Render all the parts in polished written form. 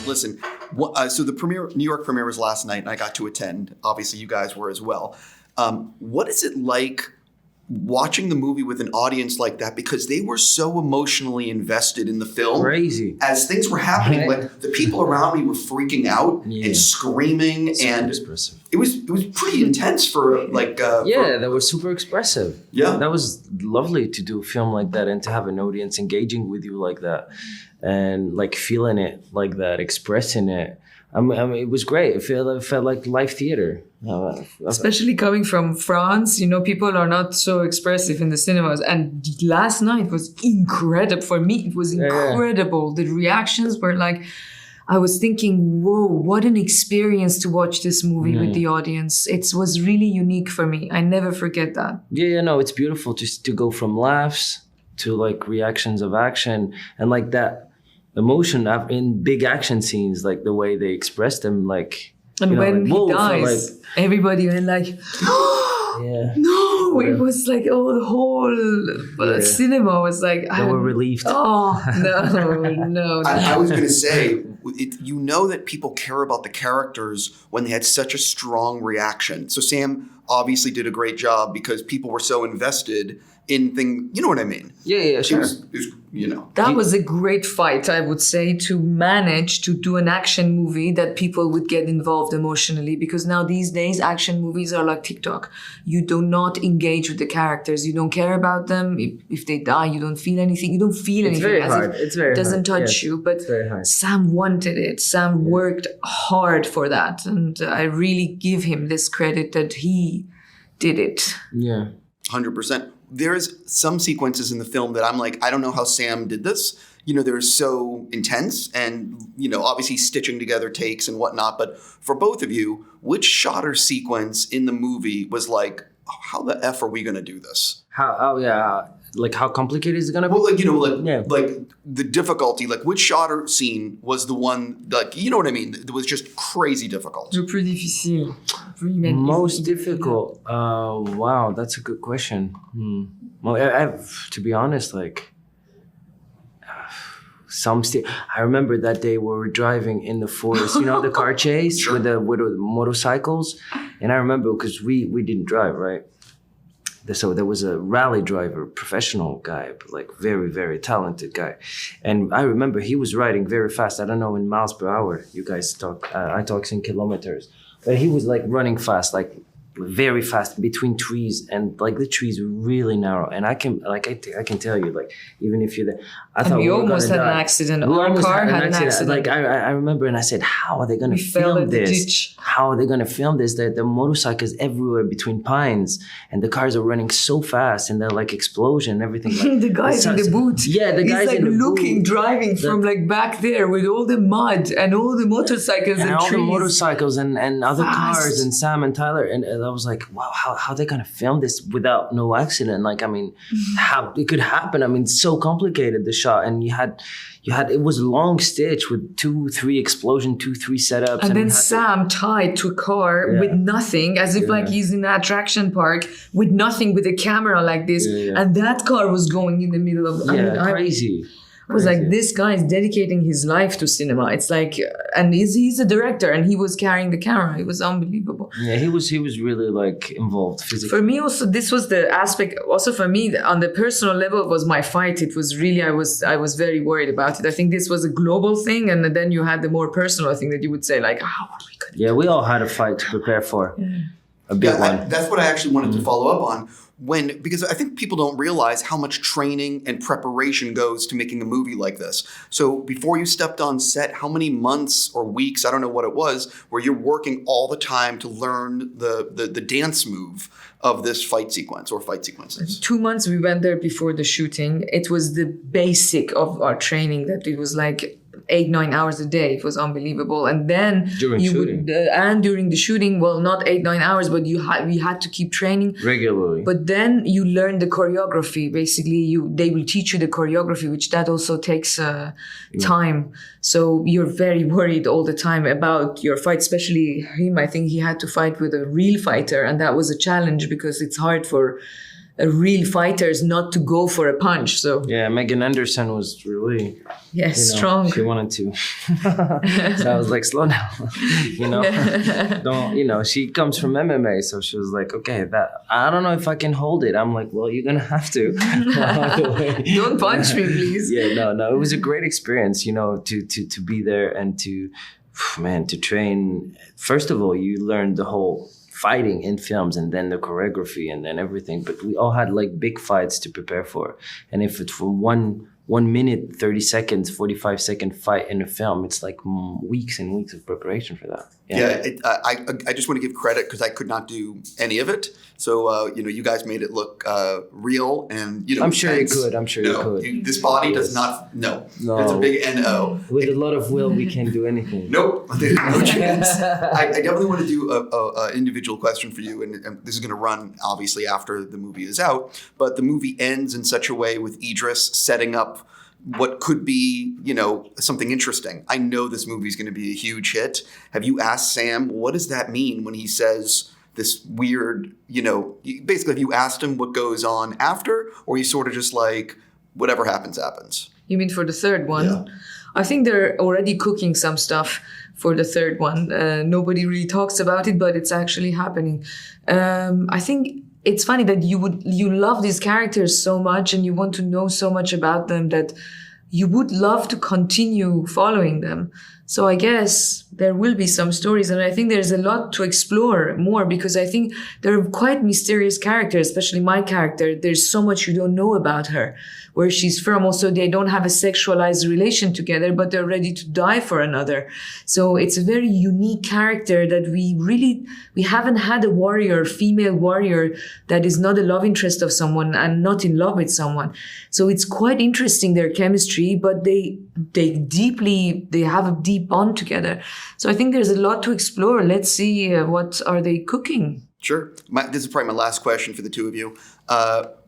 Listen, so the New York premiere was last night, and I got to attend. Obviously, you guys were as well. What is it like watching the movie with an audience like that? Because they were so emotionally invested in the film. Crazy. As things were happening, like the people around me were freaking out and screaming, and expressive. It was pretty intense for like. They were super expressive. Yeah, that was lovely to do a film like that and to have an audience engaging with you like that, and like feeling it like that, expressing it. I mean, it was great. It felt like live theater. Especially coming from France, people are not so expressive in the cinemas. And last night was incredible. For me, it was incredible. The reactions were like, I was thinking, whoa, what an experience to watch this movie with the audience. It was really unique for me. I never forget that. No, it's beautiful just to go from laughs to like reactions of action and like that. Emotion in big action scenes, like the way they express them, like. And when he dies, everybody went like, no, it was like, the whole cinema was like. They were relieved. Oh, no. I was going to say, that people care about the characters when they had such a strong reaction. So Sam obviously did a great job because people were so invested in things. You know what I mean? Yeah, sure. That was a great fight, I would say, to manage to do an action movie that people would get involved emotionally. Because now these days, action movies are like TikTok. You do not engage with the characters. You don't care about them. If they die, you don't feel anything. You don't feel anything. Very hard. It's very hard. It doesn't touch you. But Sam wanted it. Sam worked hard for that. And I really give him this credit that he did it. Yeah. 100%. There's some sequences in the film that I'm like, I don't know how Sam did this. They're so intense and, obviously stitching together takes and whatnot. But for both of you, which shot or sequence in the movie was like, how the F are we going to do this? Like how complicated is it going to be? Well, like the difficulty, like which shot or scene was the one, like, you know what I mean? It was just crazy difficult. Le plus difficile. Most difficult. Wow, that's a good question. Well, to be honest, like I remember that day we were driving in the forest, the car chase with the motorcycles. And I remember because we didn't drive, right? So there was a rally driver, professional guy, like very, very talented guy. And I remember he was riding very fast. I don't know in miles per hour. You guys talk, I talk in kilometers. But he was like running fast, like very fast between trees, and like the trees were really narrow. And I can tell you, like, even if you're there, I thought we almost had an accident. Our car had an accident. Like I remember, and I said, how are they going to film this? How are they going to film this? The motorcycles everywhere between pines, and the cars are running so fast, and they're like explosion and everything. Like, the guys in the boot. Yeah, the guys like in the looking, boot. from like back there with all the mud and all the motorcycles and all trees. the motorcycles and other cars and Sam and Tyler, and I was like, wow, how are they gonna film this without no accident? Like, I mean, how it could happen? I mean, so complicated, the shot, and you had it was a long stitch with 2-3 explosion, 2-3 setups, and then Sam tied to a car with nothing, as if like he's in an attraction park with nothing, with a camera like this, and that car was going in the middle of crazy. I was like, this guy is dedicating his life to cinema. It's like, and he's a director, and he was carrying the camera. It was unbelievable. Yeah, he was really like involved physically. For me also, this was the aspect. Also for me, on the personal level, it was my fight. It was really, I was very worried about it. I think this was a global thing, and then you had the more personal thing that you would say, like, how are we going to do we all had a fight to prepare for. A big one. That's what I actually wanted to follow up on. Because I think people don't realize how much training and preparation goes to making a movie like this. So before you stepped on set, how many months or weeks, I don't know what it was, where you're working all the time to learn the dance move of this fight sequence or fight sequences? 2 months we went there before the shooting. It was the basic of our training, that it was like 8-9 hours a day. It was unbelievable. And then during the shooting, well, not 8-9 hours, but we had to keep training regularly. But then you learn the choreography. Basically, they will teach you the choreography, which that also takes time. So you're very worried all the time about your fight, especially him. I think he had to fight with a real fighter, and that was a challenge because it's hard for real fighters not to go for a punch. So Yeah, Megan Anderson was really strong. She wanted to. So I was like, slow down. Don't, she comes from MMA, so she was like, okay, I don't know if I can hold it. I'm like, well, you're gonna have to. Don't punch me, please. Yeah, no. It was a great experience, to be there and to train. First of all, you learn the whole fighting in films and then the choreography and then everything. But we all had like big fights to prepare for. And if it's from 1 minute, 30 seconds, 45-second fight in a film, it's like weeks and weeks of preparation for that. I just want to give credit because I could not do any of it. So, you guys made it look real and, I'm sure intense. you could. I'm sure you could. This body does not, no. It's a big N-O. With a lot of will, we can do anything. Nope. There's no chance. I definitely want to do an individual question for you. And this is going to run, obviously, after the movie is out. But the movie ends in such a way with Idris setting up what could be, something interesting. I know this movie is going to be a huge hit. Have you asked Sam, what does that mean when he says this weird, basically have you asked him what goes on after, or you sort of just like, whatever happens, happens? You mean for the third one? Yeah. I think they're already cooking some stuff for the third one. Nobody really talks about it, but it's actually happening. I think it's funny that you love these characters so much and you want to know so much about them that you would love to continue following them. So I guess there will be some stories, and I think there's a lot to explore more because I think they're quite mysterious characters, especially my character. There's so much you don't know about her, where she's from. Also, they don't have a sexualized relation together, but they're ready to die for another. So it's a very unique character that we haven't had a female warrior that is not a love interest of someone and not in love with someone. So it's quite interesting, their chemistry, but they have a deep bond together. So I think there's a lot to explore. Let's see what are they cooking. Sure. This is probably my last question for the two of you.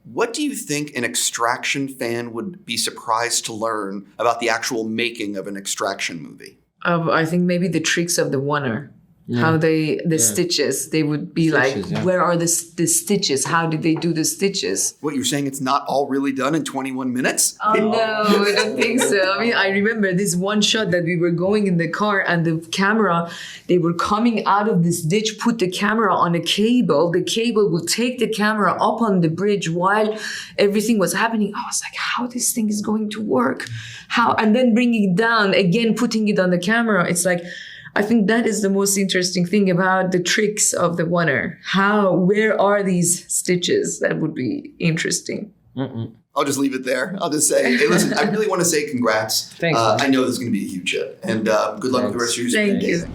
What do you think an Extraction fan would be surprised to learn about the actual making of an Extraction movie? I think maybe the tricks of the oneer. Yeah. How stitches, they would be stitches, like, where are the stitches? How did they do the stitches? What, you're saying it's not all really done in 21 minutes? Oh, no, I don't think so. I mean, I remember this one shot that we were going in the car and the camera, they were coming out of this ditch, put the camera on a cable. The cable would take the camera up on the bridge while everything was happening. I was like, how this thing is going to work? How? And then bringing it down, again, putting it on the camera. It's like, I think that is the most interesting thing about the tricks of the oneer. Where are these stitches? That would be interesting. I'll just leave it there. I'll just say, hey, listen, I really want to say congrats. Thanks. I know this is going to be a huge hit. And good luck with the rest of your Thank you.